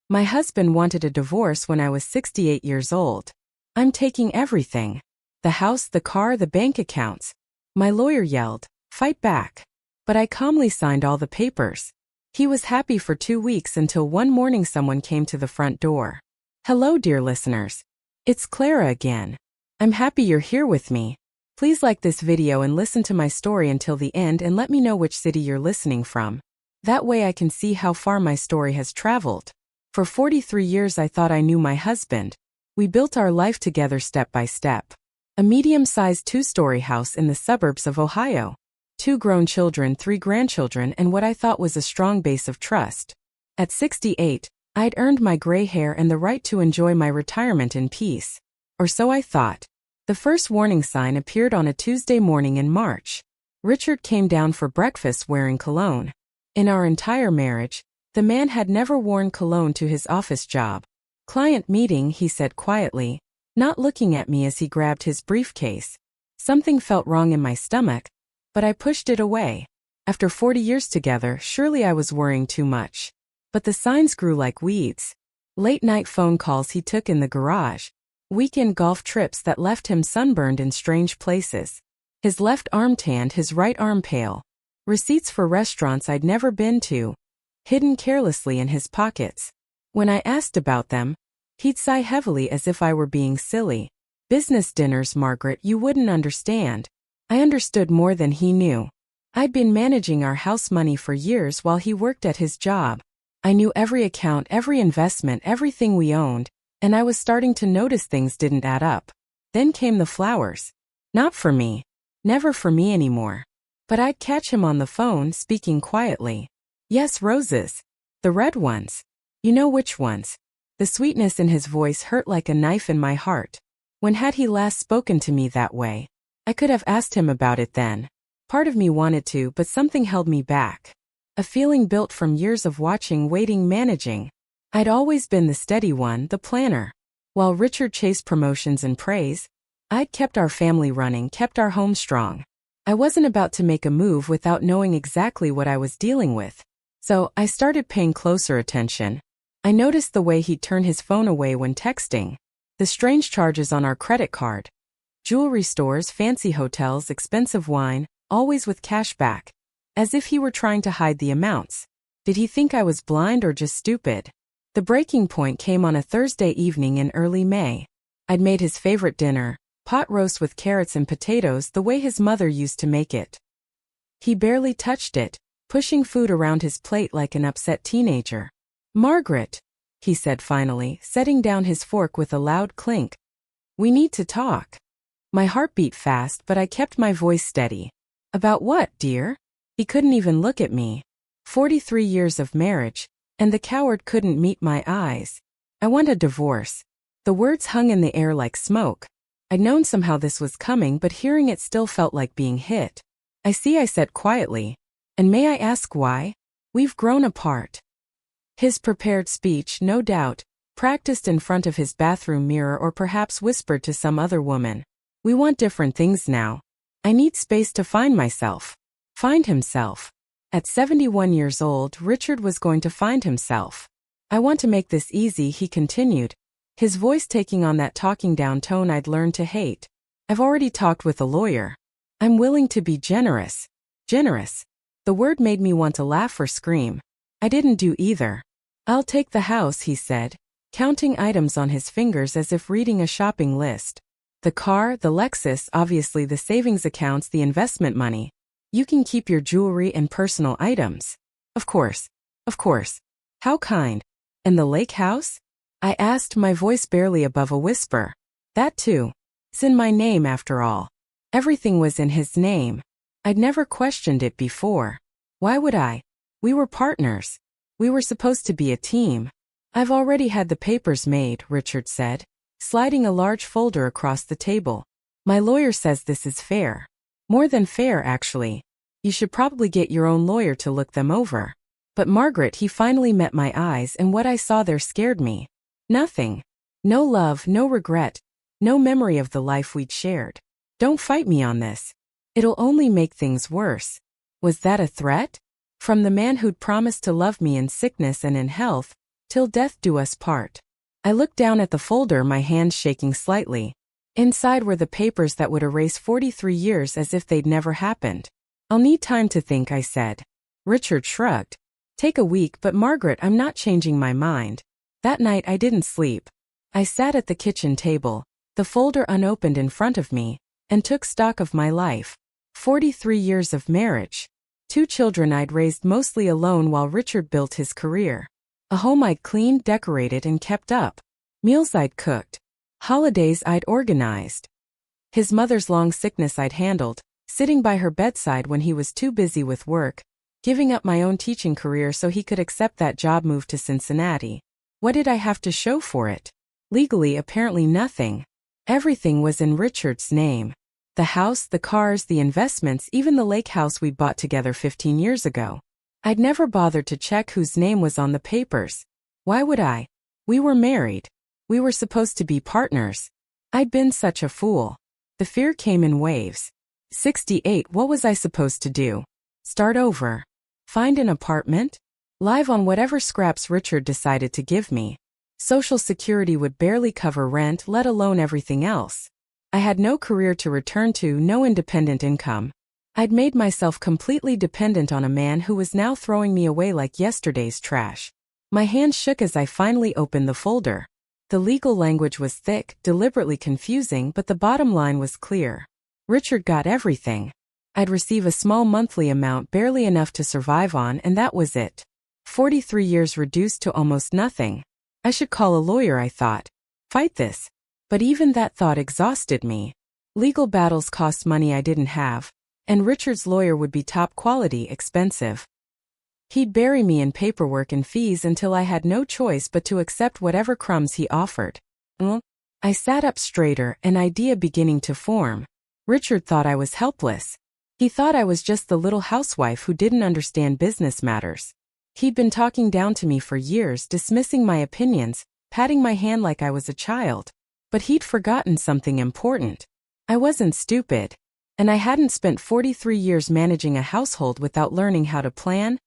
My husband wanted a divorce when I was 68 years old. I'm taking everything. The house, the car, the bank accounts. My lawyer yelled, "Fight back." But I calmly signed all the papers. He was happy for 2 weeks until one morning someone came to the front door. Hello, dear listeners. It's Clara again. I'm happy you're here with me. Please like this video and listen to my story until the end and let me know which city you're listening from. That way I can see how far my story has traveled. For 43 years I thought I knew my husband. We built our life together step by step. A medium-sized 2-story house in the suburbs of Ohio. 2 grown children, 3 grandchildren, and what I thought was a strong base of trust. At 68, I'd earned my gray hair and the right to enjoy my retirement in peace. Or so I thought. The first warning sign appeared on a Tuesday morning in March. Richard came down for breakfast wearing cologne. In our entire marriage, the man had never worn cologne to his office job. "Client meeting," he said quietly, not looking at me as he grabbed his briefcase. Something felt wrong in my stomach, but I pushed it away. After 40 years together, surely I was worrying too much. But the signs grew like weeds. Late-night phone calls he took in the garage. Weekend golf trips that left him sunburned in strange places. His left arm tanned, his right arm pale. Receipts for restaurants I'd never been to, hidden carelessly in his pockets. When I asked about them, he'd sigh heavily as if I were being silly. "Business dinners, Margaret, you wouldn't understand." I understood more than he knew. I'd been managing our house money for years while he worked at his job. I knew every account, every investment, everything we owned, and I was starting to notice things didn't add up. Then came the flowers. Not for me. Never for me anymore. But I'd catch him on the phone, speaking quietly. "Yes, roses. The red ones. You know which ones." The sweetness in his voice hurt like a knife in my heart. When had he last spoken to me that way? I could have asked him about it then. Part of me wanted to, but something held me back. A feeling built from years of watching, waiting, managing. I'd always been the steady one, the planner. While Richard chased promotions and praise, I'd kept our family running, kept our home strong. I wasn't about to make a move without knowing exactly what I was dealing with. So, I started paying closer attention. I noticed the way he'd turn his phone away when texting. The strange charges on our credit card. Jewelry stores, fancy hotels, expensive wine, always with cash back. As if he were trying to hide the amounts. Did he think I was blind or just stupid? The breaking point came on a Thursday evening in early May. I'd made his favorite dinner, pot roast with carrots and potatoes the way his mother used to make it. He barely touched it, pushing food around his plate like an upset teenager. "Margaret," he said finally, setting down his fork with a loud clink. "We need to talk." My heart beat fast, but I kept my voice steady. "About what, dear?" He couldn't even look at me. 43 years of marriage, and the coward couldn't meet my eyes. "I want a divorce." The words hung in the air like smoke. I'd known somehow this was coming, but hearing it still felt like being hit. "I see," I said quietly. "And may I ask why?" "We've grown apart." His prepared speech, no doubt, practiced in front of his bathroom mirror or perhaps whispered to some other woman. "We want different things now. I need space to find myself." Find himself. At 71 years old, Richard was going to find himself. "I want to make this easy," he continued, his voice taking on that talking down tone I'd learned to hate. "I've already talked with a lawyer. I'm willing to be generous." Generous. The word made me want to laugh or scream. I didn't do either. "I'll take the house," he said, counting items on his fingers as if reading a shopping list. "The car, the Lexus, obviously the savings accounts, the investment money. You can keep your jewelry and personal items." Of course. Of course. How kind. "And the lake house?" I asked, my voice barely above a whisper. "That too. It's in my name after all." Everything was in his name. I'd never questioned it before. Why would I? We were partners. We were supposed to be a team. "I've already had the papers made," Richard said, sliding a large folder across the table. "My lawyer says this is fair. More than fair, actually. You should probably get your own lawyer to look them over." But Margaret, he finally met my eyes, and what I saw there scared me. Nothing. No love, no regret, no memory of the life we'd shared. "Don't fight me on this. It'll only make things worse." Was that a threat? From the man who'd promised to love me in sickness and in health, Till death do us part. I looked down at the folder, my hands shaking slightly. Inside were the papers that would erase 43 years as if they'd never happened. I'll need time to think, I said. Richard shrugged. Take a week, but Margaret, I'm not changing my mind. That night I didn't sleep. I sat at the kitchen table, the folder unopened in front of me, and took stock of my life. 43 years of marriage. 2 children I'd raised mostly alone while Richard built his career. A home I'd cleaned, decorated, and kept up. Meals I'd cooked. Holidays I'd organized. His mother's long sickness I'd handled, sitting by her bedside when he was too busy with work, giving up my own teaching career so he could accept that job move to Cincinnati. What did I have to show for it? Legally, apparently nothing. Everything was in Richard's name. The house, the cars, the investments, even the lake house we'd bought together 15 years ago. I'd never bothered to check whose name was on the papers. Why would I? We were married. We were supposed to be partners. I'd been such a fool. The fear came in waves. 68, what was I supposed to do? Start over? Find an apartment? Live on whatever scraps Richard decided to give me. Social Security would barely cover rent, let alone everything else. I had no career to return to, no independent income. I'd made myself completely dependent on a man who was now throwing me away like yesterday's trash. My hands shook as I finally opened the folder. The legal language was thick, deliberately confusing, but the bottom line was clear. Richard got everything. I'd receive a small monthly amount, barely enough to survive on, and that was it. 43 years reduced to almost nothing. I should call a lawyer, I thought. Fight this. But even that thought exhausted me. Legal battles cost money I didn't have, and Richard's lawyer would be top quality, expensive. He'd bury me in paperwork and fees until I had no choice but to accept whatever crumbs he offered. I sat up straighter, an idea beginning to form. Richard thought I was helpless. He thought I was just the little housewife who didn't understand business matters. He'd been talking down to me for years, dismissing my opinions, patting my hand like I was a child. But he'd forgotten something important. I wasn't stupid. And I hadn't spent 43 years managing a household without learning how to plan,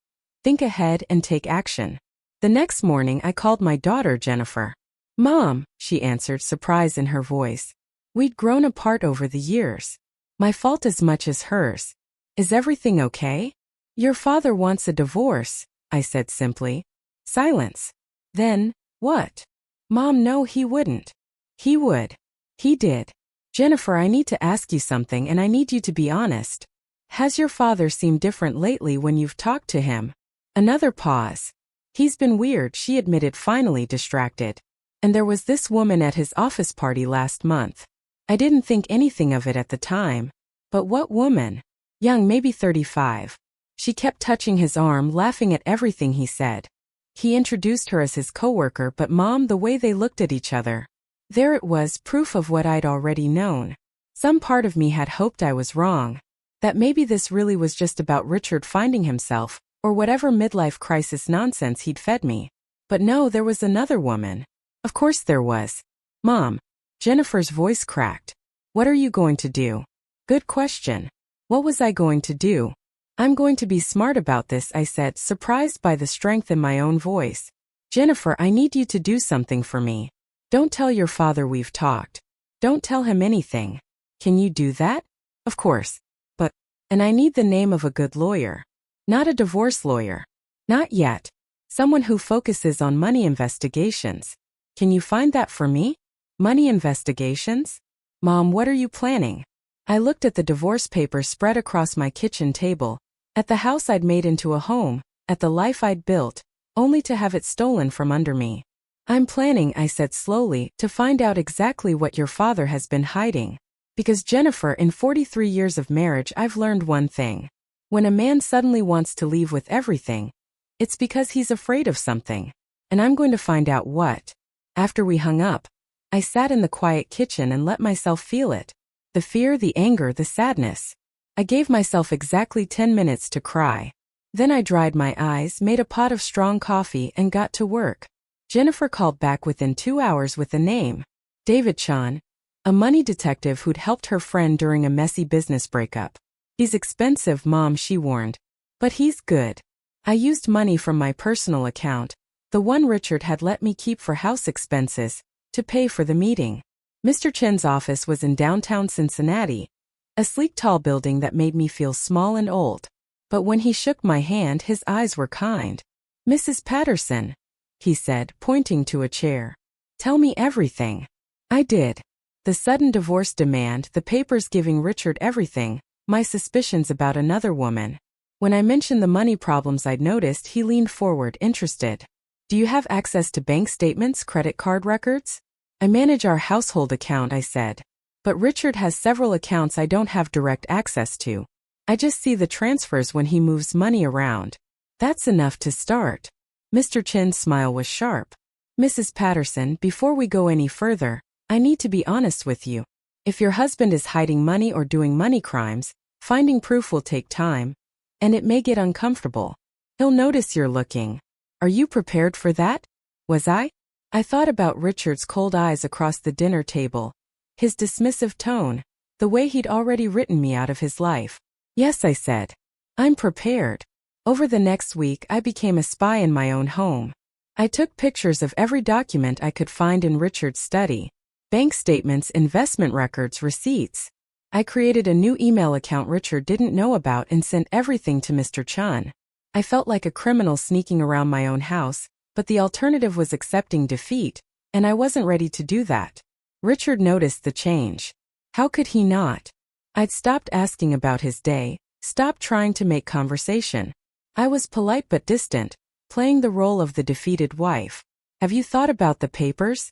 think ahead, and take action. The next morning I called my daughter Jennifer. Mom, she answered, surprise in her voice. We'd grown apart over the years. My fault as much as hers. Is everything okay? Your father wants a divorce, I said simply. Silence. Then, what? Mom, no, he wouldn't. He would. He did. Jennifer, I need to ask you something, and I need you to be honest. Has your father seemed different lately when you've talked to him? Another pause. He's been weird, she admitted, finally distracted. And there was this woman at his office party last month. I didn't think anything of it at the time. But what woman? Young, maybe 35. She kept touching his arm, laughing at everything he said. He introduced her as his coworker, but Mom, the way they looked at each other. There it was, proof of what I'd already known. Some part of me had hoped I was wrong. That maybe this really was just about Richard finding himself, or whatever midlife crisis nonsense he'd fed me. But no, there was another woman. Of course there was. Mom. Jennifer's voice cracked. What are you going to do? Good question. What was I going to do? I'm going to be smart about this, I said, surprised by the strength in my own voice. Jennifer, I need you to do something for me. Don't tell your father we've talked. Don't tell him anything. Can you do that? Of course. And I need the name of a good lawyer. Not a divorce lawyer. Not yet. Someone who focuses on money investigations. Can you find that for me? Money investigations? Mom, what are you planning? I looked at the divorce papers spread across my kitchen table, at the house I'd made into a home, at the life I'd built, only to have it stolen from under me. I'm planning, I said slowly, to find out exactly what your father has been hiding. Because Jennifer, in 43 years of marriage, I've learned one thing. When a man suddenly wants to leave with everything, it's because he's afraid of something. And I'm going to find out what. After we hung up, I sat in the quiet kitchen and let myself feel it. The fear, the anger, the sadness. I gave myself exactly 10 minutes to cry. Then I dried my eyes, made a pot of strong coffee, and got to work. Jennifer called back within 2 hours with a name. David Chan. A money detective who'd helped her friend during a messy business breakup. He's expensive, Mom, she warned. But he's good. I used money from my personal account, The one Richard had let me keep for house expenses, to pay for the meeting. Mr. Chen's office was in downtown Cincinnati, a sleek tall building that made me feel small and old. But when he shook my hand, his eyes were kind. "Mrs. Patterson," he said, pointing to a chair. "Tell me everything." I did. The sudden divorce demand, the papers giving Richard everything, my suspicions about another woman. When I mentioned the money problems I'd noticed, he leaned forward, interested. "Do you have access to bank statements, credit card records?" "I manage our household account," I said. "But Richard has several accounts I don't have direct access to. I just see the transfers when he moves money around." "That's enough to start." Mr. Chen's smile was sharp. "Mrs. Patterson, before we go any further, I need to be honest with you. If your husband is hiding money or doing money crimes, finding proof will take time, and it may get uncomfortable. He'll notice you're looking. Are you prepared for that?" Was I? I thought about Richard's cold eyes across the dinner table, his dismissive tone, the way he'd already written me out of his life. "Yes," I said. "I'm prepared." Over the next week, I became a spy in my own home. I took pictures of every document I could find in Richard's study. Bank statements, investment records, receipts. I created a new email account Richard didn't know about and sent everything to Mr. Chen. I felt like a criminal sneaking around my own house, but the alternative was accepting defeat, and I wasn't ready to do that. Richard noticed the change. How could he not? I'd stopped asking about his day, stopped trying to make conversation. I was polite but distant, playing the role of the defeated wife. "Have you thought about the papers?"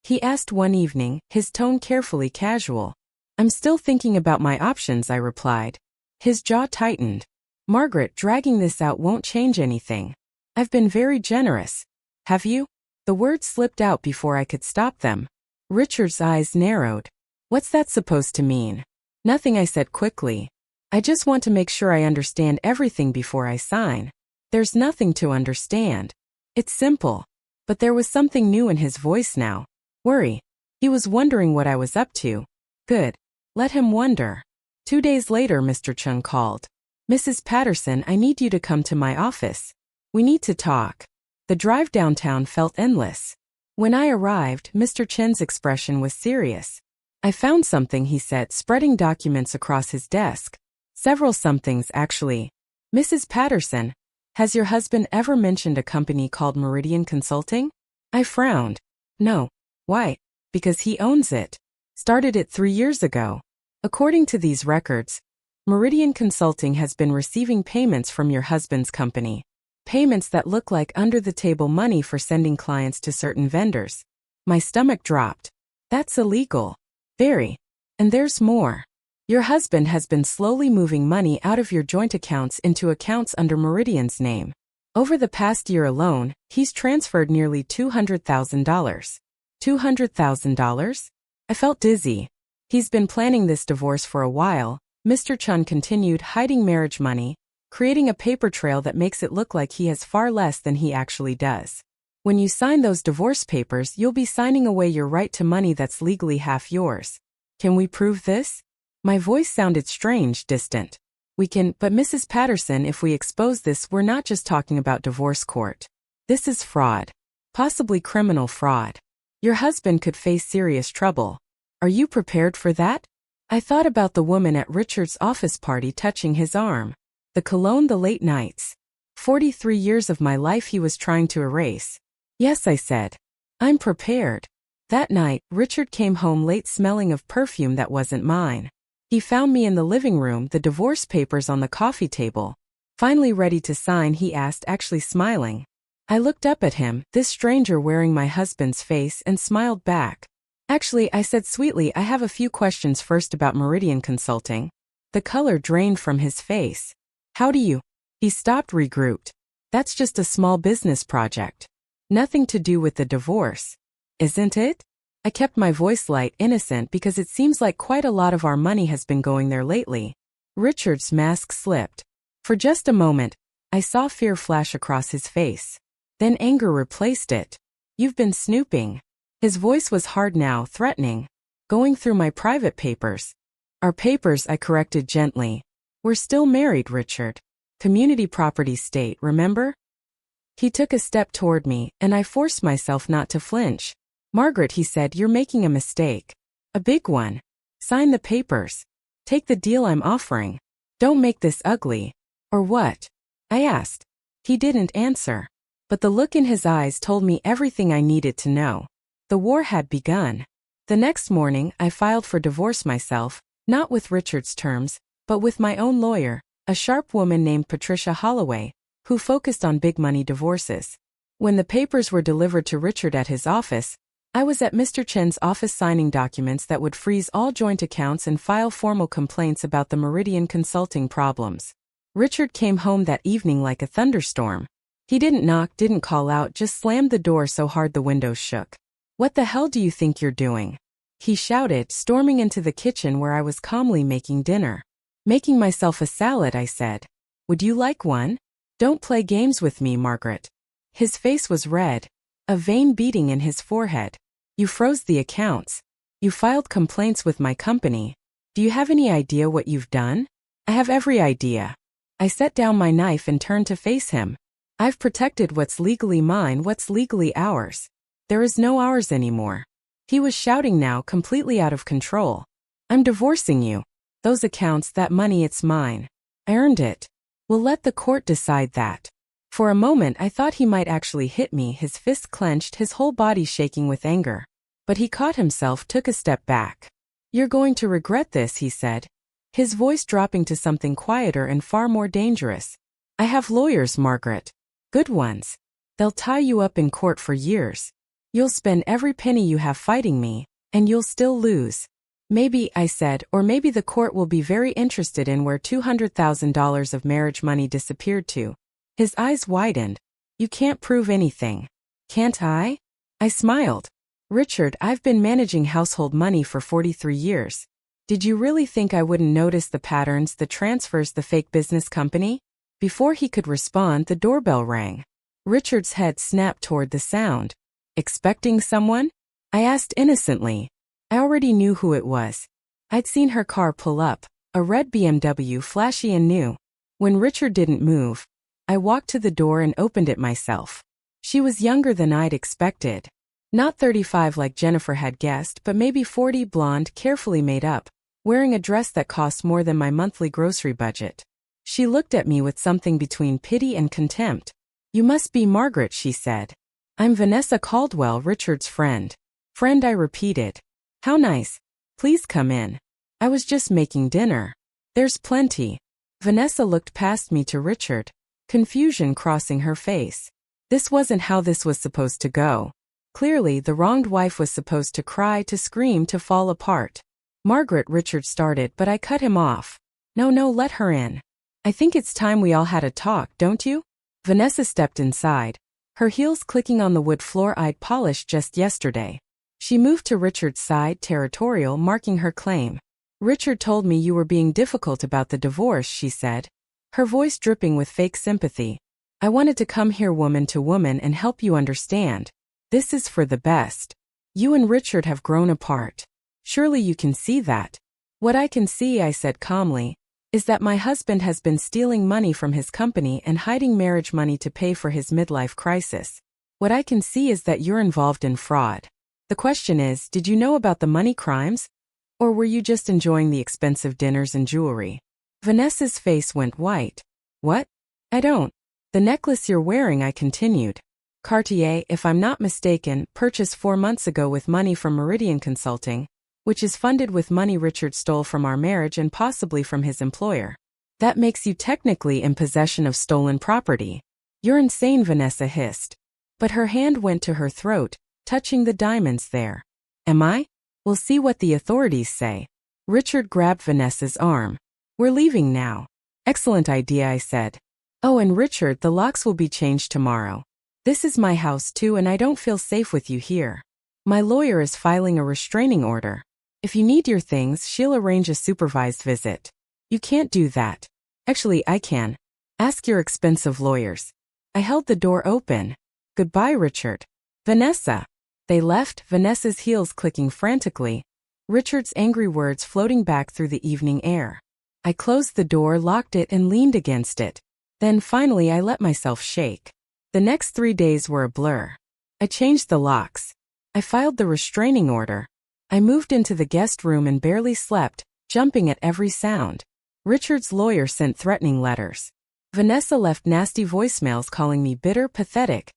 he asked one evening, his tone carefully casual. "I'm still thinking about my options," I replied. His jaw tightened. "Margaret, dragging this out won't change anything. I've been very generous." "Have you?" The words slipped out before I could stop them. Richard's eyes narrowed. "What's that supposed to mean?" "Nothing," I said quickly. "I just want to make sure I understand everything before I sign." "There's nothing to understand. It's simple." But there was something new in his voice now. Worry. He was wondering what I was up to. Good. Let him wonder. 2 days later, Mr. Chen called. "Mrs. Patterson, I need you to come to my office. We need to talk." The drive downtown felt endless. When I arrived, Mr. Chen's expression was serious. "I found something," he said, spreading documents across his desk. "Several somethings, actually. Mrs. Patterson, has your husband ever mentioned a company called Meridian Consulting?" I frowned. "No." "Why?" "Because he owns it. Started it 3 years ago. According to these records, Meridian Consulting has been receiving payments from your husband's company. Payments that look like under-the-table money for sending clients to certain vendors." My stomach dropped. "That's illegal." "Very. And there's more. Your husband has been slowly moving money out of your joint accounts into accounts under Meridian's name. Over the past year alone, he's transferred nearly $200,000. $200,000? I felt dizzy. "He's been planning this divorce for a while," Mr. Chen continued, "hiding marriage money, creating a paper trail that makes it look like he has far less than he actually does. When you sign those divorce papers, you'll be signing away your right to money that's legally half yours. Can we prove this?" My voice sounded strange, distant. "We can, but Mrs. Patterson, if we expose this, we're not just talking about divorce court. This is fraud. Possibly criminal fraud. Your husband could face serious trouble. Are you prepared for that?" I thought about the woman at Richard's office party touching his arm. The cologne, the late nights. 43 years of my life he was trying to erase. "Yes," I said. "I'm prepared." That night, Richard came home late smelling of perfume that wasn't mine. He found me in the living room, the divorce papers on the coffee table. Finally ready to sign, he asked, actually smiling. I looked up at him, this stranger wearing my husband's face, and smiled back. "Actually," I said sweetly, "I have a few questions first about Meridian Consulting." The color drained from his face. "How do you—" He stopped, regrouped. "That's just a small business project. Nothing to do with the divorce. Isn't it?" I kept my voice light, innocent, because it seems like quite a lot of our money has been going there lately. Richard's mask slipped. For just a moment, I saw fear flash across his face. Then anger replaced it. "You've been snooping." His voice was hard now, threatening. "Going through my private papers." "Our papers," I corrected gently. "We're still married, Richard. Community property state, remember?" He took a step toward me, and I forced myself not to flinch. "Margaret," he said, "you're making a mistake. A big one. Sign the papers. Take the deal I'm offering. Don't make this ugly." "Or what?" I asked. He didn't answer. But the look in his eyes told me everything I needed to know. The war had begun. The next morning, I filed for divorce myself, not with Richard's terms, but with my own lawyer, a sharp woman named Patricia Holloway, who focused on big money divorces. When the papers were delivered to Richard at his office, I was at Mr. Chen's office signing documents that would freeze all joint accounts and file formal complaints about the Meridian Consulting problems. Richard came home that evening like a thunderstorm. He didn't knock, didn't call out, just slammed the door so hard the windows shook. "What the hell do you think you're doing?" he shouted, storming into the kitchen where I was calmly making dinner. "Making myself a salad," I said. "Would you like one?" "Don't play games with me, Margaret." His face was red, a vein beating in his forehead. "You froze the accounts. You filed complaints with my company. Do you have any idea what you've done?" "I have every idea." I set down my knife and turned to face him. "I've protected what's legally mine, what's legally ours. There is no ours anymore." He was shouting now, completely out of control. "I'm divorcing you. Those accounts, that money, it's mine. I earned it. We'll let the court decide that." For a moment I thought he might actually hit me, his fists clenched, his whole body shaking with anger. But he caught himself, took a step back. "You're going to regret this," he said, his voice dropping to something quieter and far more dangerous. "I have lawyers, Margaret. Good ones. They'll tie you up in court for years. You'll spend every penny you have fighting me, and you'll still lose." "Maybe," I said, "or maybe the court will be very interested in where $200,000 of marriage money disappeared to." His eyes widened. "You can't prove anything." "Can't I?" I smiled. "Richard, I've been managing household money for 43 years. Did you really think I wouldn't notice the patterns, the transfers, the fake business company?" Before he could respond, the doorbell rang. Richard's head snapped toward the sound. "Expecting someone?" I asked innocently. I already knew who it was. I'd seen her car pull up, a red BMW, flashy and new. When Richard didn't move, I walked to the door and opened it myself. She was younger than I'd expected. Not 35 like Jennifer had guessed, but maybe 40, blonde, carefully made up, wearing a dress that cost more than my monthly grocery budget. She looked at me with something between pity and contempt. "You must be Margaret," she said. "I'm Vanessa Caldwell, Richard's friend." "Friend," I repeated. "How nice. Please come in. I was just making dinner. There's plenty." Vanessa looked past me to Richard, confusion crossing her face. This wasn't how this was supposed to go. Clearly, the wronged wife was supposed to cry, to scream, to fall apart. "Margaret," Richard started, but I cut him off. No, let her in. "I think it's time we all had a talk, don't you?" Vanessa stepped inside, her heels clicking on the wood floor I'd polished just yesterday. She moved to Richard's side, territorial, marking her claim. "Richard told me you were being difficult about the divorce," she said, her voice dripping with fake sympathy. "I wanted to come here woman to woman and help you understand. This is for the best. You and Richard have grown apart. Surely you can see that." "What I can see," I said calmly, "is that my husband has been stealing money from his company and hiding marriage money to pay for his midlife crisis. What I can see is that you're involved in fraud. The question is, did you know about the money crimes? Or were you just enjoying the expensive dinners and jewelry?" Vanessa's face went white. "What? I don't." "The necklace you're wearing," I continued. "Cartier, if I'm not mistaken, purchased 4 months ago with money from Meridian Consulting, which is funded with money Richard stole from our marriage and possibly from his employer. That makes you technically in possession of stolen property." "You're insane," Vanessa hissed. But her hand went to her throat, touching the diamonds there. "Am I? We'll see what the authorities say." Richard grabbed Vanessa's arm. "We're leaving now." "Excellent idea," I said. "Oh, and Richard, the locks will be changed tomorrow. This is my house too, and I don't feel safe with you here. My lawyer is filing a restraining order. If you need your things, she'll arrange a supervised visit." "You can't do that." "Actually, I can. Ask your expensive lawyers." I held the door open. "Goodbye, Richard." "Vanessa." They left, Vanessa's heels clicking frantically, Richard's angry words floating back through the evening air. I closed the door, locked it, and leaned against it. Then finally I let myself shake. The next 3 days were a blur. I changed the locks. I filed the restraining order. I moved into the guest room and barely slept, jumping at every sound. Richard's lawyer sent threatening letters. Vanessa left nasty voicemails calling me bitter, pathetic,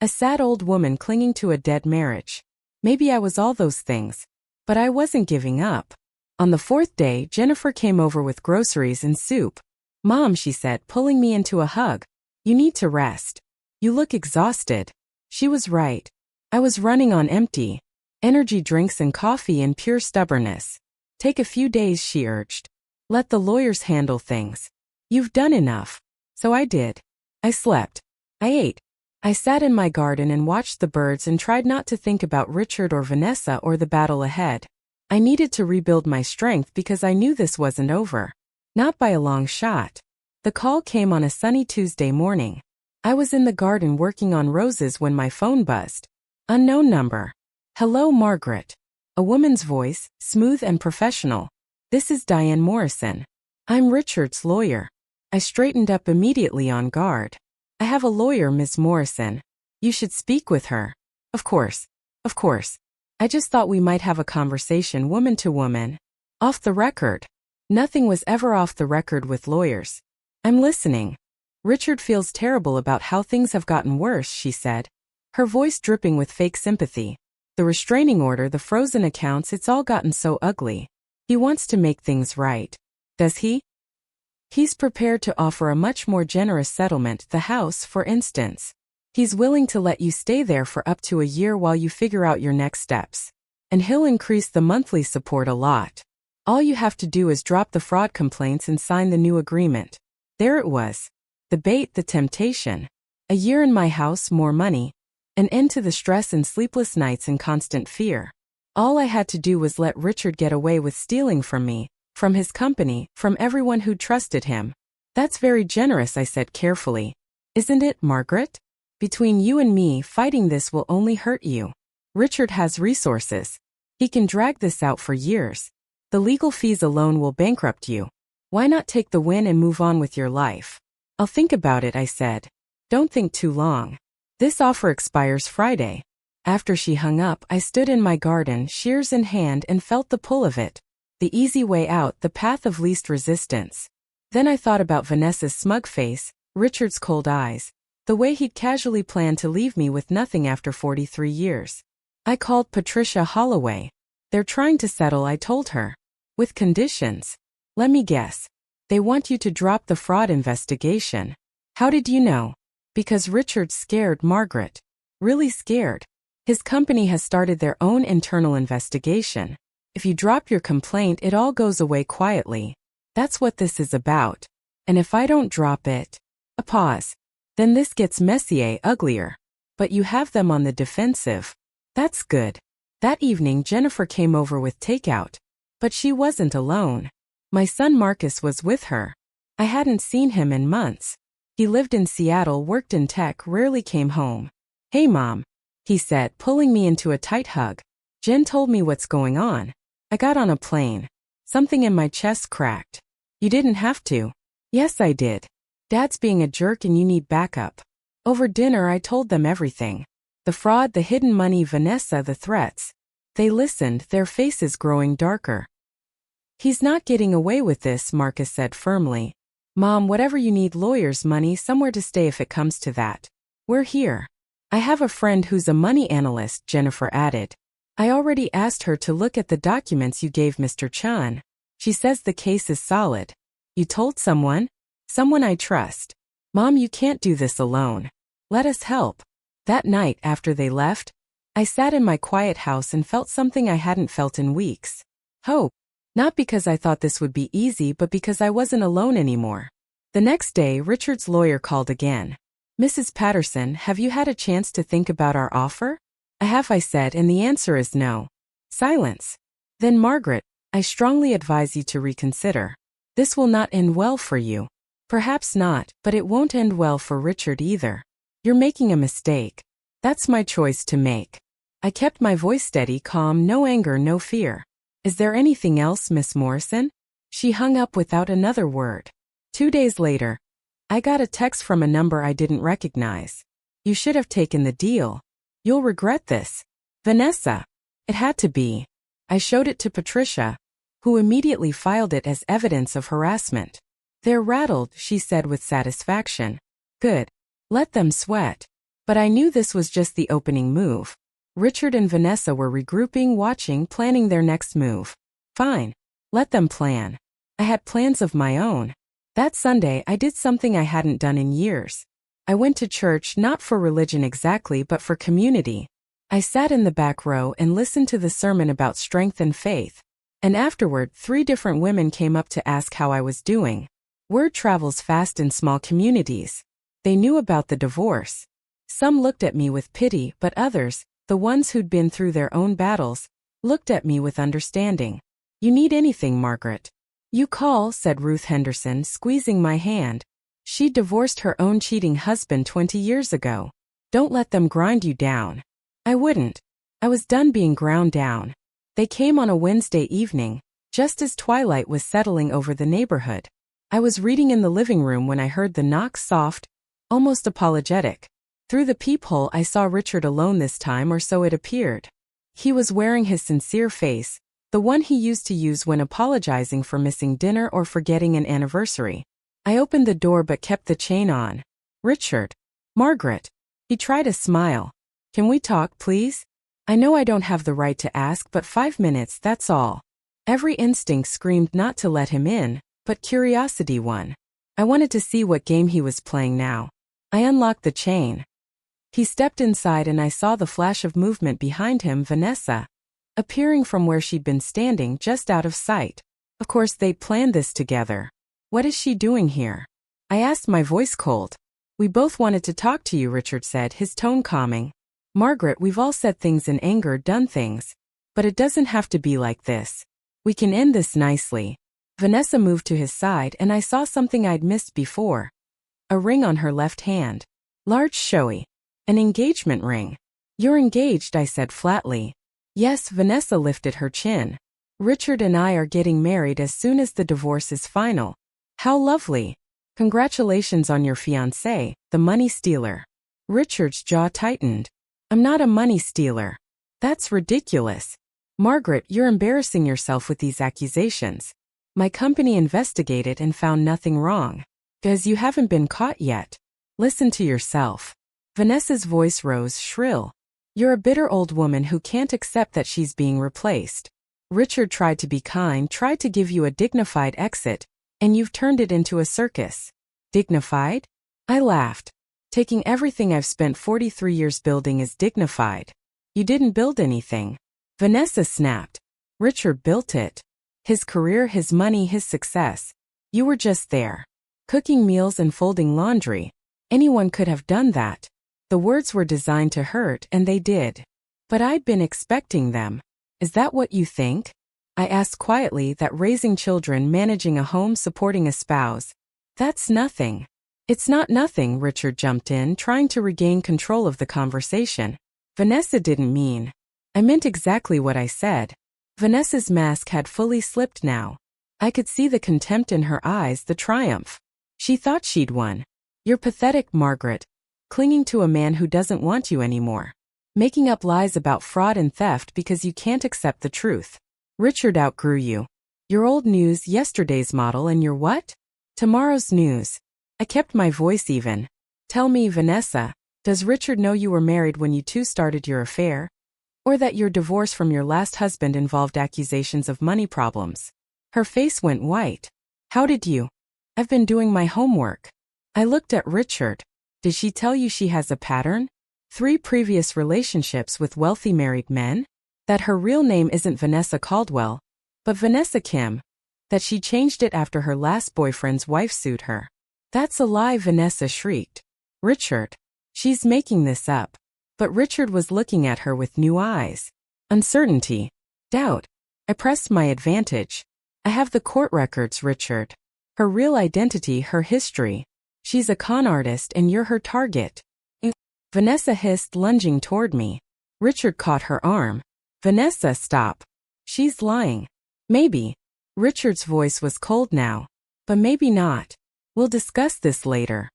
a sad old woman clinging to a dead marriage. Maybe I was all those things, but I wasn't giving up. On the 4th day, Jennifer came over with groceries and soup. "Mom," she said, pulling me into a hug, "you need to rest. You look exhausted." She was right. I was running on empty. Energy drinks and coffee and pure stubbornness. "Take a few days," she urged. "Let the lawyers handle things. You've done enough." So I did. I slept. I ate. I sat in my garden and watched the birds and tried not to think about Richard or Vanessa or the battle ahead. I needed to rebuild my strength because I knew this wasn't over. Not by a long shot. The call came on a sunny Tuesday morning. I was in the garden working on roses when my phone buzzed. Unknown number. "Hello, Margaret." A woman's voice, smooth and professional. "This is Diane Morrison. I'm Richard's lawyer." I straightened up immediately, on guard. "I have a lawyer, Miss Morrison. You should speak with her." Of course. Of course. I just thought we might have a conversation woman to woman. Off the record. Nothing was ever off the record with lawyers. "I'm listening." "Richard feels terrible about how things have gotten worse," she said, her voice dripping with fake sympathy. "The restraining order, the frozen accounts, it's all gotten so ugly. He wants to make things right." "Does he?" "He's prepared to offer a much more generous settlement, the house, for instance. He's willing to let you stay there for up to a year while you figure out your next steps. And he'll increase the monthly support a lot. All you have to do is drop the fraud complaints and sign the new agreement." There it was. The bait, the temptation. A year in my house, more money. An end to the stress and sleepless nights and constant fear. All I had to do was let Richard get away with stealing from me, from his company, from everyone who trusted him. "That's very generous," I said carefully. "Isn't it, Margaret? Between you and me, fighting this will only hurt you. Richard has resources. He can drag this out for years. The legal fees alone will bankrupt you. Why not take the win and move on with your life?" "I'll think about it," I said. "Don't think too long. This offer expires Friday." After she hung up, I stood in my garden, shears in hand, and felt the pull of it. The easy way out, the path of least resistance. Then I thought about Vanessa's smug face, Richard's cold eyes, the way he'd casually planned to leave me with nothing after 43 years. I called Patricia Holloway. "They're trying to settle," I told her. "With conditions." "Let me guess. They want you to drop the fraud investigation." "How did you know?" "Because Richard's scared, Margaret. Really scared. His company has started their own internal investigation. If you drop your complaint, it all goes away quietly. That's what this is about. And if I don't drop it..." A pause. "Then this gets messier, uglier. But you have them on the defensive." "That's good." That evening, Jennifer came over with takeout. But she wasn't alone. My son Marcus was with her. I hadn't seen him in months. He lived in Seattle, worked in tech, rarely came home. "Hey, Mom," he said, pulling me into a tight hug. "Jen told me what's going on. I got on a plane. Something in my chest cracked." "You didn't have to." "Yes, I did. Dad's being a jerk and you need backup." Over dinner, I told them everything. The fraud, the hidden money, Vanessa, the threats. They listened, their faces growing darker. "He's not getting away with this," Marcus said firmly. "Mom, whatever you need, lawyers, money, somewhere to stay if it comes to that. We're here." "I have a friend who's a money analyst," Jennifer added. "I already asked her to look at the documents you gave Mr. Chan. She says the case is solid." "You told someone?" "Someone I trust." "Mom, you can't do this alone. Let us help." That night, after they left, I sat in my quiet house and felt something I hadn't felt in weeks. Hope. Not because I thought this would be easy, but because I wasn't alone anymore. The next day, Richard's lawyer called again. "Mrs. Patterson, have you had a chance to think about our offer?" "I have," I said, and the answer is no. Silence. "Then, Margaret, I strongly advise you to reconsider. This will not end well for you." "Perhaps not, but it won't end well for Richard either. You're making a mistake." "That's my choice to make." I kept my voice steady, calm, no anger, no fear. "Is there anything else, Miss Morrison?" She hung up without another word. 2 days later, I got a text from a number I didn't recognize. You should have taken the deal. You'll regret this. Vanessa. It had to be. I showed it to Patricia, who immediately filed it as evidence of harassment. They're rattled, she said with satisfaction. Good. Let them sweat. But I knew this was just the opening move. Richard and Vanessa were regrouping, watching, planning their next move. Fine. Let them plan. I had plans of my own. That Sunday I did something I hadn't done in years. I went to church not for religion exactly but for community. I sat in the back row and listened to the sermon about strength and faith. And afterward 3 different women came up to ask how I was doing. Word travels fast in small communities. They knew about the divorce. Some looked at me with pity, but others, the ones who'd been through their own battles, looked at me with understanding. You need anything, Margaret? You call, said Ruth Henderson, squeezing my hand. She divorced her own cheating husband 20 years ago. Don't let them grind you down. I wouldn't. I was done being ground down. They came on a Wednesday evening, just as twilight was settling over the neighborhood. I was reading in the living room when I heard the knock, soft, almost apologetic. Through the peephole I saw Richard alone this time, or so it appeared. He was wearing his sincere face, the one he used to use when apologizing for missing dinner or forgetting an anniversary. I opened the door but kept the chain on. Richard. Margaret. He tried a smile. Can we talk, please? I know I don't have the right to ask, but 5 minutes, that's all. Every instinct screamed not to let him in, but curiosity won. I wanted to see what game he was playing now. I unlocked the chain. He stepped inside and I saw the flash of movement behind him, Vanessa, appearing from where she'd been standing just out of sight. Of course they'd planned this together. What is she doing here? I asked, my voice cold. We both wanted to talk to you, Richard said, his tone calming. Margaret, we've all said things in anger, done things. But it doesn't have to be like this. We can end this nicely. Vanessa moved to his side and I saw something I'd missed before. A ring on her left hand. Large, showy. An engagement ring. You're engaged, I said flatly. Yes, Vanessa lifted her chin. Richard and I are getting married as soon as the divorce is final. How lovely. Congratulations on your fiancé, the money stealer. Richard's jaw tightened. I'm not a money stealer. That's ridiculous. Margaret, you're embarrassing yourself with these accusations. My company investigated and found nothing wrong. Because you haven't been caught yet. Listen to yourself. Vanessa's voice rose shrill. You're a bitter old woman who can't accept that she's being replaced. Richard tried to be kind, tried to give you a dignified exit, and you've turned it into a circus. Dignified? I laughed. Taking everything I've spent 43 years building is dignified. You didn't build anything. Vanessa snapped. Richard built it. His career, his money, his success. You were just there. Cooking meals and folding laundry. Anyone could have done that. The words were designed to hurt, and they did. But I'd been expecting them. Is that what you think? I asked quietly. That raising children, managing a home, supporting a spouse, that's nothing. It's not nothing, Richard jumped in, trying to regain control of the conversation. Vanessa didn't mean. I meant exactly what I said. Vanessa's mask had fully slipped now. I could see the contempt in her eyes, the triumph. She thought she'd won. You're pathetic, Margaret. Clinging to a man who doesn't want you anymore. Making up lies about fraud and theft because you can't accept the truth. Richard outgrew you. You're old news, yesterday's model, and you're what? Tomorrow's news. I kept my voice even. Tell me, Vanessa, does Richard know you were married when you two started your affair? Or that your divorce from your last husband involved accusations of money problems? Her face went white. How did you? I've been doing my homework. I looked at Richard. Did she tell you she has a pattern? 3 previous relationships with wealthy married men? That her real name isn't Vanessa Caldwell, but Vanessa Kim? That she changed it after her last boyfriend's wife sued her? That's a lie, Vanessa shrieked. Richard. She's making this up. But Richard was looking at her with new eyes. Uncertainty. Doubt. I pressed my advantage. I have the court records, Richard. Her real identity, her history. She's a con artist and you're her target. Vanessa hissed, lunging toward me. Richard caught her arm. Vanessa, stop. She's lying. Maybe. Richard's voice was cold now. But maybe not. We'll discuss this later.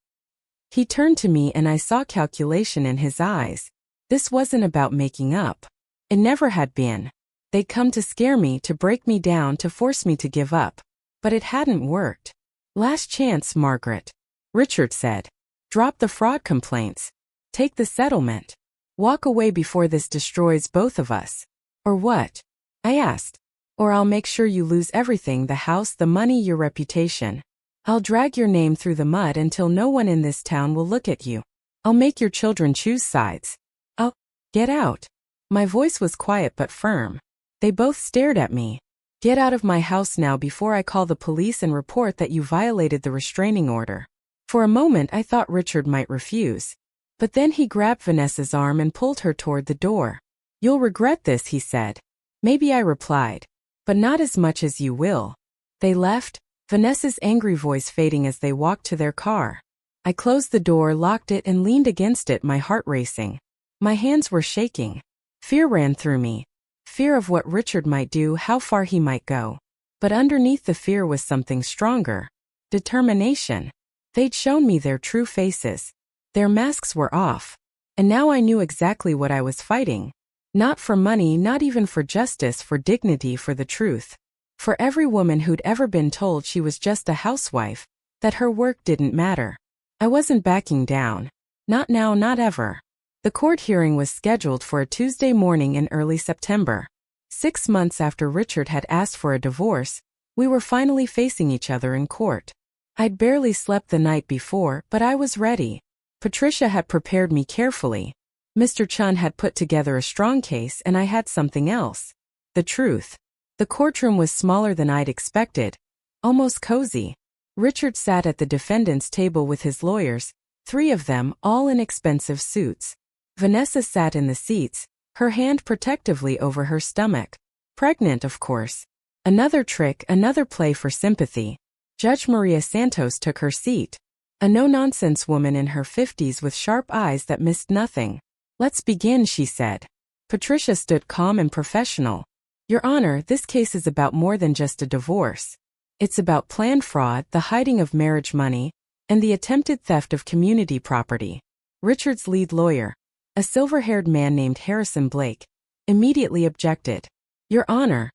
He turned to me and I saw calculation in his eyes. This wasn't about making up. It never had been. They'd come to scare me, to break me down, to force me to give up. But it hadn't worked. Last chance, Margaret, Richard said. Drop the fraud complaints. Take the settlement. Walk away before this destroys both of us. Or what? I asked. Or I'll make sure you lose everything, the house, the money, your reputation. I'll drag your name through the mud until no one in this town will look at you. I'll make your children choose sides. I'll get out. My voice was quiet but firm. They both stared at me. Get out of my house now before I call the police and report that you violated the restraining order. For a moment I thought Richard might refuse. But then he grabbed Vanessa's arm and pulled her toward the door. You'll regret this, he said. Maybe, I replied. But not as much as you will. They left, Vanessa's angry voice fading as they walked to their car. I closed the door, locked it, and leaned against it, my heart racing. My hands were shaking. Fear ran through me. Fear of what Richard might do, how far he might go. But underneath the fear was something stronger. Determination. They'd shown me their true faces. Their masks were off. And now I knew exactly what I was fighting. Not for money, not even for justice, for dignity, for the truth. For every woman who'd ever been told she was just a housewife, that her work didn't matter. I wasn't backing down. Not now, not ever. The court hearing was scheduled for a Tuesday morning in early September. 6 months after Richard had asked for a divorce, we were finally facing each other in court. I'd barely slept the night before, but I was ready. Patricia had prepared me carefully. Mr. Chun had put together a strong case, and I had something else. The truth. The courtroom was smaller than I'd expected. Almost cozy. Richard sat at the defendant's table with his lawyers, 3 of them, all in expensive suits. Vanessa sat in the seats, her hand protectively over her stomach. Pregnant, of course. Another trick, another play for sympathy. Judge Maria Santos took her seat. A no-nonsense woman in her 50s with sharp eyes that missed nothing. Let's begin, she said. Patricia stood calm and professional. Your Honor, this case is about more than just a divorce. It's about planned fraud, the hiding of marriage money, and the attempted theft of community property. Richard's lead lawyer, a silver-haired man named Harrison Blake, immediately objected. Your Honor,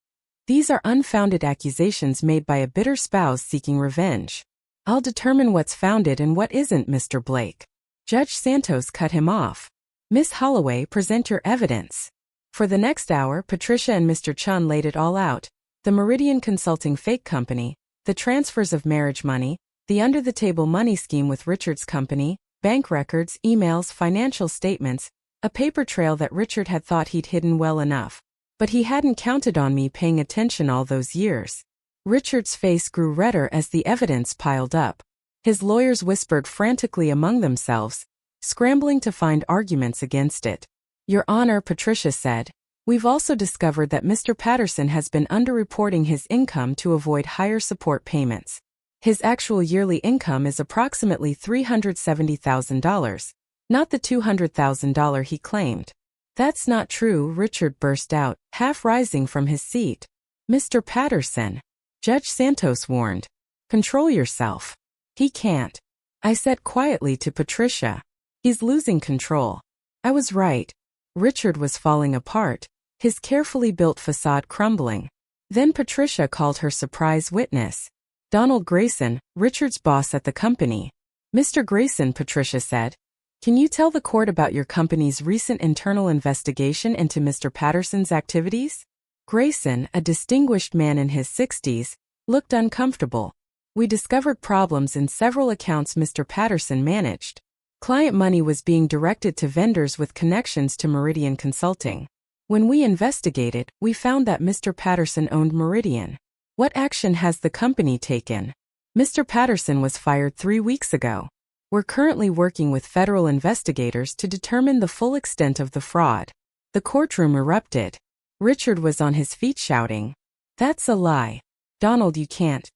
these are unfounded accusations made by a bitter spouse seeking revenge. I'll determine what's founded and what isn't, Mr. Blake. Judge Santos cut him off. Miss Holloway, present your evidence. For the next hour, Patricia and Mr. Chun laid it all out. The Meridian Consulting fake company, the transfers of marriage money, the under-the-table money scheme with Richard's company, bank records, emails, financial statements, a paper trail that Richard had thought he'd hidden well enough. But he hadn't counted on me paying attention all those years. Richard's face grew redder as the evidence piled up. His lawyers whispered frantically among themselves, scrambling to find arguments against it. Your Honor, Patricia said, we've also discovered that Mr. Patterson has been underreporting his income to avoid higher support payments. His actual yearly income is approximately $370,000, not the $200,000 he claimed. That's not true, Richard burst out, half rising from his seat. Mr. Patterson, Judge Santos warned. Control yourself. He can't. I said quietly to Patricia. He's losing control. I was right. Richard was falling apart, his carefully built facade crumbling. Then Patricia called her surprise witness. Donald Grayson, Richard's boss at the company. Mr. Grayson, Patricia said, can you tell the court about your company's recent internal investigation into Mr. Patterson's activities? Grayson, a distinguished man in his 60s, looked uncomfortable. We discovered problems in several accounts Mr. Patterson managed. Client money was being directed to vendors with connections to Meridian Consulting. When we investigated, we found that Mr. Patterson owned Meridian. What action has the company taken? Mr. Patterson was fired 3 weeks ago. We're currently working with federal investigators to determine the full extent of the fraud. The courtroom erupted. Richard was on his feet shouting, that's a lie. Donald, you can't.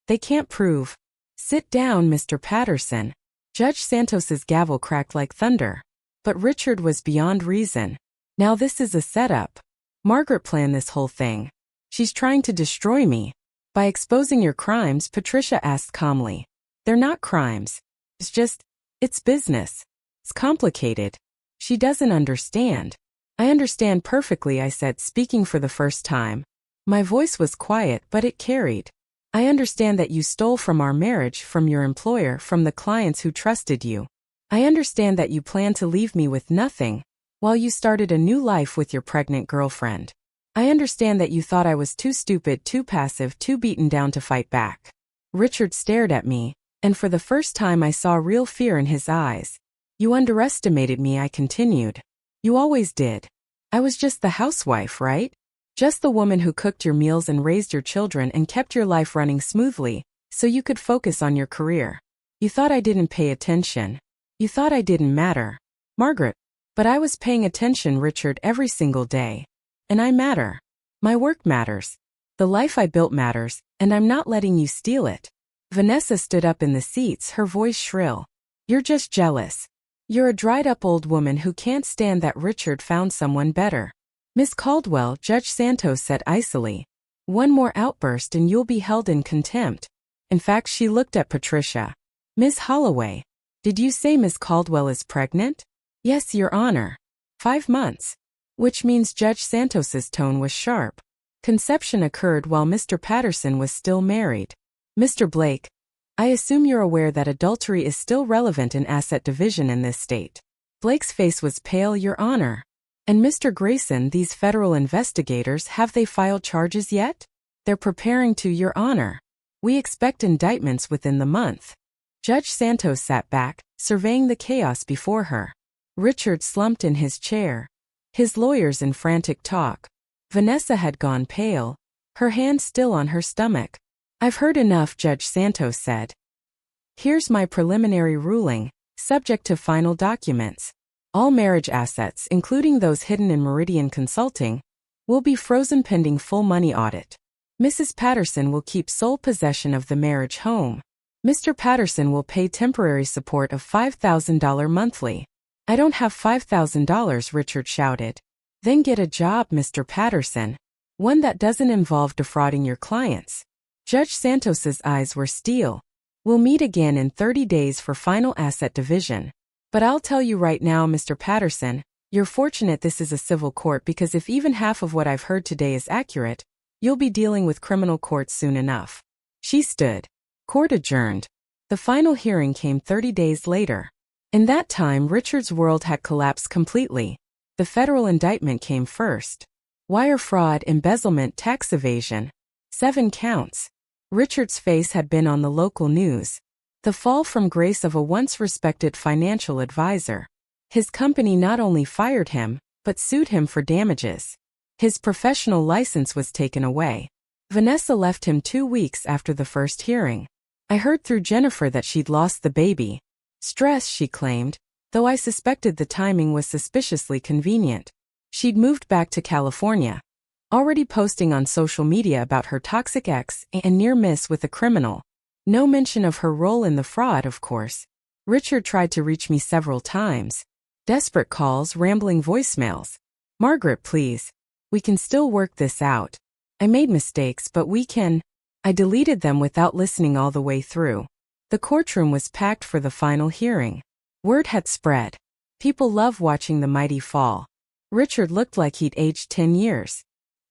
They can't prove. Sit down, Mr. Patterson. Judge Santos's gavel cracked like thunder. But Richard was beyond reason. Now this is a setup. Margaret planned this whole thing. She's trying to destroy me. By exposing your crimes, Patricia asked calmly. They're not crimes. It's just, It's business. It's complicated. She doesn't understand. I understand perfectly, I said, speaking for the first time. My voice was quiet, but it carried. I understand that you stole from our marriage, from your employer, from the clients who trusted you. I understand that you plan to leave me with nothing, while you started a new life with your pregnant girlfriend. I understand that you thought I was too stupid, too passive, too beaten down to fight back. Richard stared at me, and for the first time I saw real fear in his eyes. You underestimated me, I continued. You always did. I was just the housewife, right? Just the woman who cooked your meals and raised your children and kept your life running smoothly, so you could focus on your career. You thought I didn't pay attention. You thought I didn't matter. Margaret. But I was paying attention, Richard, every single day. And I matter. My work matters. The life I built matters, and I'm not letting you steal it. Vanessa stood up in the seats, her voice shrill. You're just jealous. You're a dried-up old woman who can't stand that Richard found someone better. Miss Caldwell, Judge Santos said icily. One more outburst and you'll be held in contempt. In fact, she looked at Patricia. Miss Holloway. Did you say Miss Caldwell is pregnant? Yes, Your Honor. 5 months. Which means Judge Santos's tone was sharp. Conception occurred while Mr. Patterson was still married. Mr. Blake, I assume you're aware that adultery is still relevant in asset division in this state. Blake's face was pale, Your Honor. And Mr. Grayson, these federal investigators, have they filed charges yet? They're preparing to, Your Honor. We expect indictments within the month. Judge Santos sat back, surveying the chaos before her. Richard slumped in his chair. His lawyers in frantic talk. Vanessa had gone pale, her hand still on her stomach. I've heard enough, Judge Santos said. Here's my preliminary ruling, subject to final documents. All marriage assets, including those hidden in Meridian Consulting, will be frozen pending full money audit. Mrs. Patterson will keep sole possession of the marriage home. Mr. Patterson will pay temporary support of $5,000 monthly. I don't have $5,000, Richard shouted. Then get a job, Mr. Patterson. One that doesn't involve defrauding your clients. Judge Santos's eyes were steel. We'll meet again in 30 days for final asset division. But I'll tell you right now, Mr. Patterson, you're fortunate this is a civil court because if even half of what I've heard today is accurate, you'll be dealing with criminal courts soon enough. She stood. Court adjourned. The final hearing came 30 days later. In that time, Richard's world had collapsed completely. The federal indictment came first. Wire fraud, embezzlement, tax evasion. 7 counts. Richard's face had been on the local news. The fall from grace of a once respected financial advisor. His company not only fired him, but sued him for damages. His professional license was taken away. Vanessa left him 2 weeks after the first hearing. I heard through Jennifer that she'd lost the baby. Stress, she claimed, though I suspected the timing was suspiciously convenient. She'd moved back to California, already posting on social media about her toxic ex and near miss with a criminal. No mention of her role in the fraud, of course. Richard tried to reach me several times. Desperate calls, rambling voicemails. Margaret, please. We can still work this out. I made mistakes, but we can. I deleted them without listening all the way through. The courtroom was packed for the final hearing. Word had spread. People love watching the mighty fall. Richard looked like he'd aged 10 years.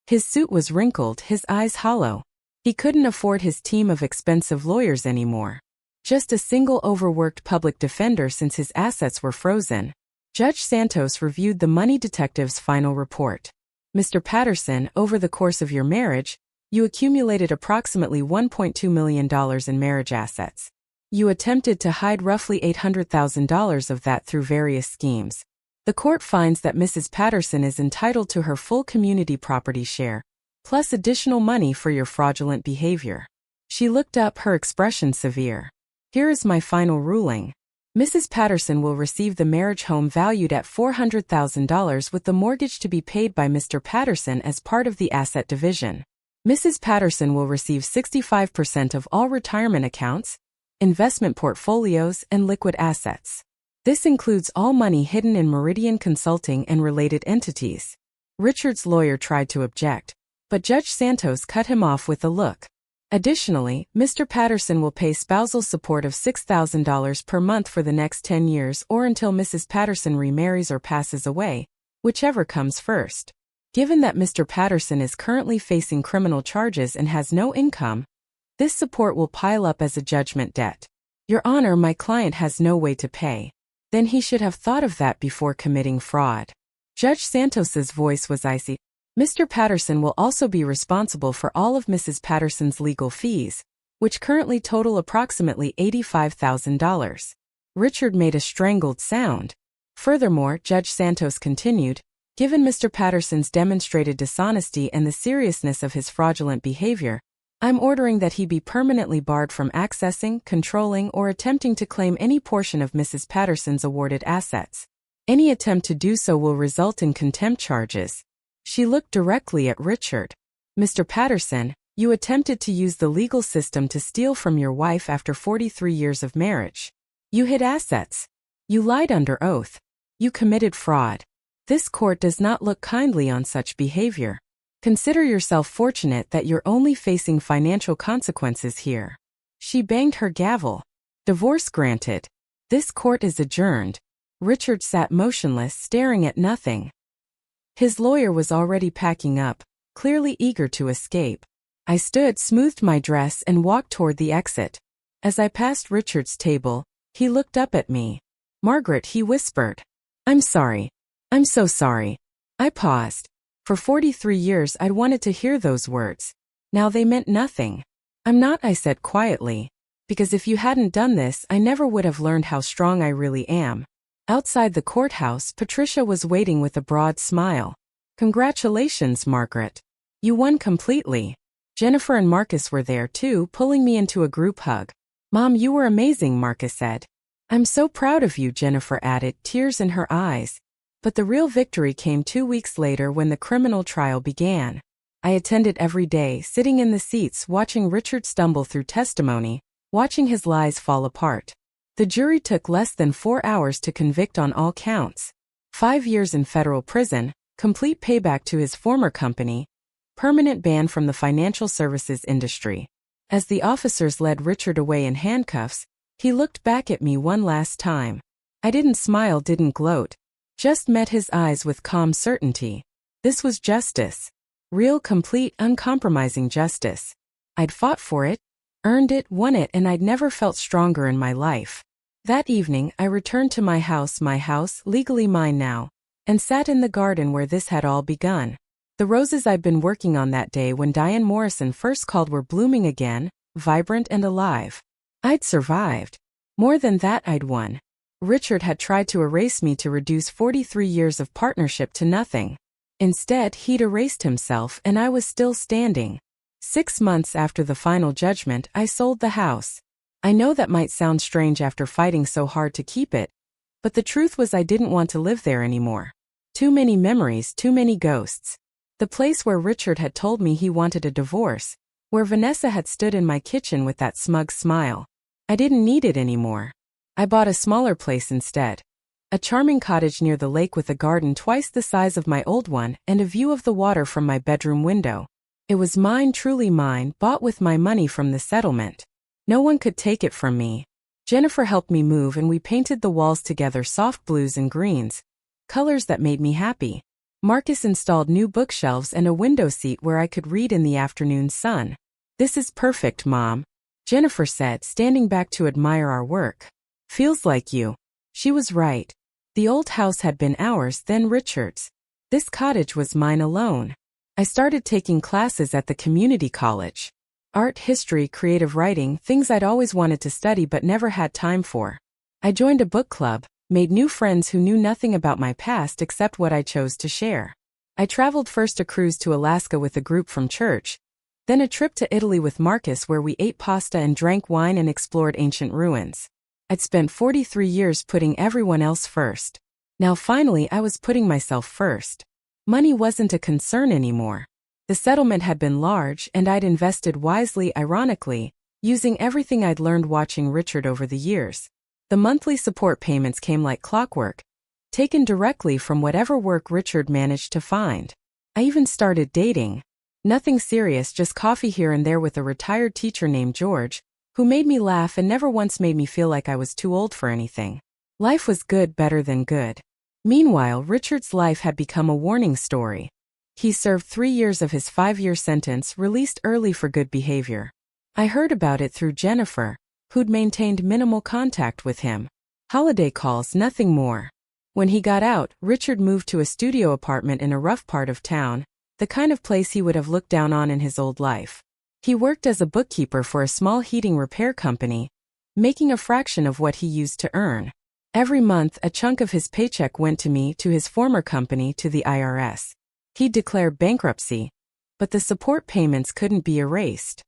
His suit was wrinkled, his eyes hollow. He couldn't afford his team of expensive lawyers anymore. Just a single overworked public defender since his assets were frozen. Judge Santos reviewed the money detective's final report. Mr. Patterson, over the course of your marriage, you accumulated approximately $1.2 million in marriage assets. You attempted to hide roughly $800,000 of that through various schemes. The court finds that Mrs. Patterson is entitled to her full community property share, plus additional money for your fraudulent behavior. She looked up, her expression severe. Here is my final ruling. Mrs. Patterson will receive the marriage home valued at $400,000 with the mortgage to be paid by Mr. Patterson as part of the asset division. Mrs. Patterson will receive 65% of all retirement accounts, investment portfolios, and liquid assets. This includes all money hidden in Meridian Consulting and related entities. Richard's lawyer tried to object, but Judge Santos cut him off with a look. Additionally, Mr. Patterson will pay spousal support of $6,000 per month for the next 10 years or until Mrs. Patterson remarries or passes away, whichever comes first. Given that Mr. Patterson is currently facing criminal charges and has no income, this support will pile up as a judgment debt. Your Honor, my client has no way to pay. Then he should have thought of that before committing fraud. Judge Santos's voice was icy. Mr. Patterson will also be responsible for all of Mrs. Patterson's legal fees, which currently total approximately $85,000. Richard made a strangled sound. Furthermore, Judge Santos continued, given Mr. Patterson's demonstrated dishonesty and the seriousness of his fraudulent behavior, I'm ordering that he be permanently barred from accessing, controlling, or attempting to claim any portion of Mrs. Patterson's awarded assets. Any attempt to do so will result in contempt charges. She looked directly at Richard. Mr. Patterson, you attempted to use the legal system to steal from your wife after 43 years of marriage. You hid assets. You lied under oath. You committed fraud. This court does not look kindly on such behavior. Consider yourself fortunate that you're only facing financial consequences here. She banged her gavel. Divorce granted. This court is adjourned. Richard sat motionless, staring at nothing. His lawyer was already packing up, clearly eager to escape. I stood, smoothed my dress, and walked toward the exit. As I passed Richard's table, he looked up at me. Margaret, he whispered. I'm sorry. I'm so sorry. I paused. For 43 years I'd wanted to hear those words. Now they meant nothing. I'm not, I said quietly. Because if you hadn't done this, I never would have learned how strong I really am. Outside the courthouse, Patricia was waiting with a broad smile. Congratulations, Margaret. You won completely. Jennifer and Marcus were there too, pulling me into a group hug. Mom, you were amazing, Marcus said. I'm so proud of you, Jennifer added, tears in her eyes. But the real victory came 2 weeks later when the criminal trial began. I attended every day, sitting in the seats watching Richard stumble through testimony, watching his lies fall apart. The jury took less than 4 hours to convict on all counts. 5 years in federal prison, complete payback to his former company, permanent ban from the financial services industry. As the officers led Richard away in handcuffs, he looked back at me one last time. I didn't smile, didn't gloat. Just met his eyes with calm certainty. This was justice. Real, complete, uncompromising justice. I'd fought for it, earned it, won it, and I'd never felt stronger in my life. That evening, I returned to my house, legally mine now, and sat in the garden where this had all begun. The roses I'd been working on that day when Diane Morrison first called were blooming again, vibrant and alive. I'd survived. More than that, I'd won. Richard had tried to erase me to reduce 43 years of partnership to nothing. Instead, he'd erased himself and I was still standing. 6 months after the final judgment, I sold the house. I know that might sound strange after fighting so hard to keep it, but the truth was I didn't want to live there anymore. Too many memories, too many ghosts. The place where Richard had told me he wanted a divorce, where Vanessa had stood in my kitchen with that smug smile. I didn't need it anymore. I bought a smaller place instead. A charming cottage near the lake with a garden twice the size of my old one and a view of the water from my bedroom window. It was mine, truly mine, bought with my money from the settlement. No one could take it from me. Jennifer helped me move and we painted the walls together soft blues and greens, colors that made me happy. Marcus installed new bookshelves and a window seat where I could read in the afternoon sun. This is perfect, Mom, Jennifer said, standing back to admire our work. Feels like you. She was right. The old house had been ours, then Richard's. This cottage was mine alone. I started taking classes at the community college. Art, history, creative writing, things I'd always wanted to study but never had time for. I joined a book club, made new friends who knew nothing about my past except what I chose to share. I traveled first a cruise to Alaska with a group from church, then a trip to Italy with Marcus where we ate pasta and drank wine and explored ancient ruins. I'd spent 43 years putting everyone else first. Now finally I was putting myself first. Money wasn't a concern anymore. The settlement had been large and I'd invested wisely, ironically, using everything I'd learned watching Richard over the years. The monthly support payments came like clockwork, taken directly from whatever work Richard managed to find. I even started dating. Nothing serious, just coffee here and there with a retired teacher named George, who made me laugh and never once made me feel like I was too old for anything. Life was good, better than good. Meanwhile, Richard's life had become a warning story. He served 3 years of his 5-year sentence, released early for good behavior. I heard about it through Jennifer, who'd maintained minimal contact with him. Holiday calls, nothing more. When he got out, Richard moved to a studio apartment in a rough part of town, the kind of place he would have looked down on in his old life. He worked as a bookkeeper for a small heating repair company, making a fraction of what he used to earn. Every month, a chunk of his paycheck went to me, to his former company, to the IRS. He'd declared bankruptcy, but the support payments couldn't be erased.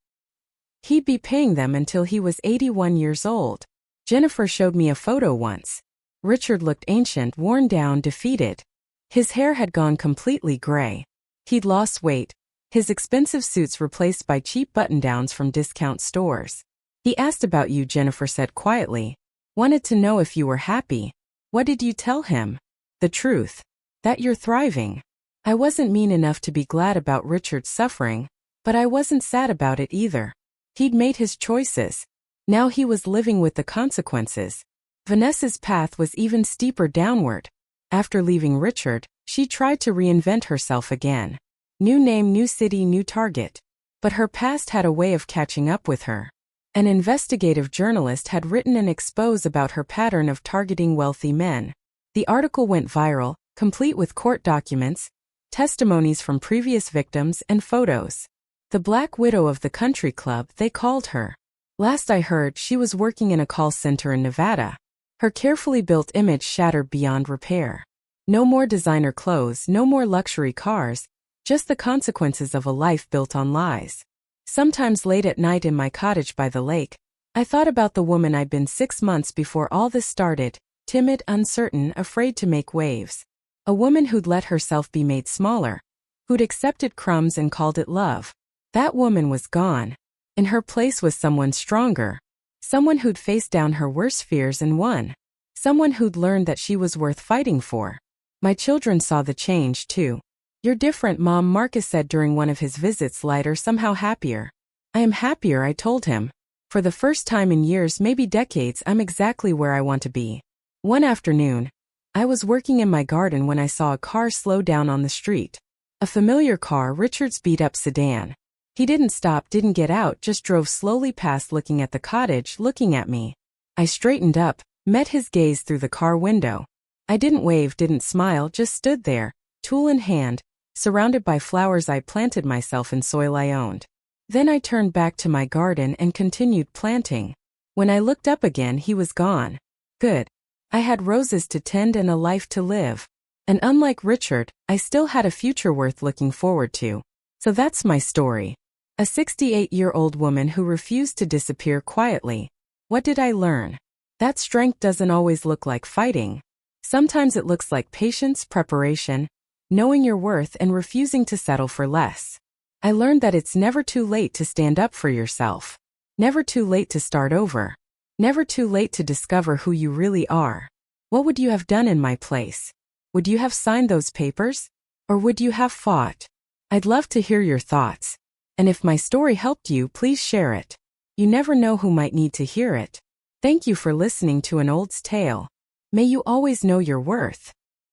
He'd be paying them until he was 81 years old. Jennifer showed me a photo once. Richard looked ancient, worn down, defeated. His hair had gone completely gray. He'd lost weight, his expensive suits replaced by cheap button-downs from discount stores. He asked about you, Jennifer said quietly. Wanted to know if you were happy. What did you tell him? The truth. That you're thriving. I wasn't mean enough to be glad about Richard's suffering, but I wasn't sad about it either. He'd made his choices. Now he was living with the consequences. Vanessa's path was even steeper downward. After leaving Richard, she tried to reinvent herself again. New name, new city, new target. But her past had a way of catching up with her. An investigative journalist had written an expose about her pattern of targeting wealthy men. The article went viral, complete with court documents, testimonies from previous victims, and photos. The Black Widow of the country club, they called her. Last I heard, she was working in a call center in Nevada. Her carefully built image shattered beyond repair. No more designer clothes, no more luxury cars, just the consequences of a life built on lies. Sometimes late at night in my cottage by the lake, I thought about the woman I'd been 6 months before all this started, timid, uncertain, afraid to make waves. A woman who'd let herself be made smaller, who'd accepted crumbs and called it love. That woman was gone. In her place was someone stronger. Someone who'd faced down her worst fears and won. Someone who'd learned that she was worth fighting for. My children saw the change too. You're different, Mom, Marcus said during one of his visits, lighter, somehow happier. I am happier, I told him. For the first time in years, maybe decades, I'm exactly where I want to be. One afternoon, I was working in my garden when I saw a car slow down on the street. A familiar car, Richard's beat-up sedan. He didn't stop, didn't get out, just drove slowly past, looking at the cottage, looking at me. I straightened up, met his gaze through the car window. I didn't wave, didn't smile, just stood there, tool in hand, surrounded by flowers I planted myself in soil I owned. Then I turned back to my garden and continued planting. When I looked up again, he was gone. Good. I had roses to tend and a life to live. And unlike Richard, I still had a future worth looking forward to. So that's my story. A 68-year-old woman who refused to disappear quietly. What did I learn? That strength doesn't always look like fighting. Sometimes it looks like patience, preparation, knowing your worth, and refusing to settle for less. I learned that it's never too late to stand up for yourself. Never too late to start over. Never too late to discover who you really are. What would you have done in my place? Would you have signed those papers? Or would you have fought? I'd love to hear your thoughts. And if my story helped you, please share it. You never know who might need to hear it. Thank you for listening to An Old's Tale. May you always know your worth.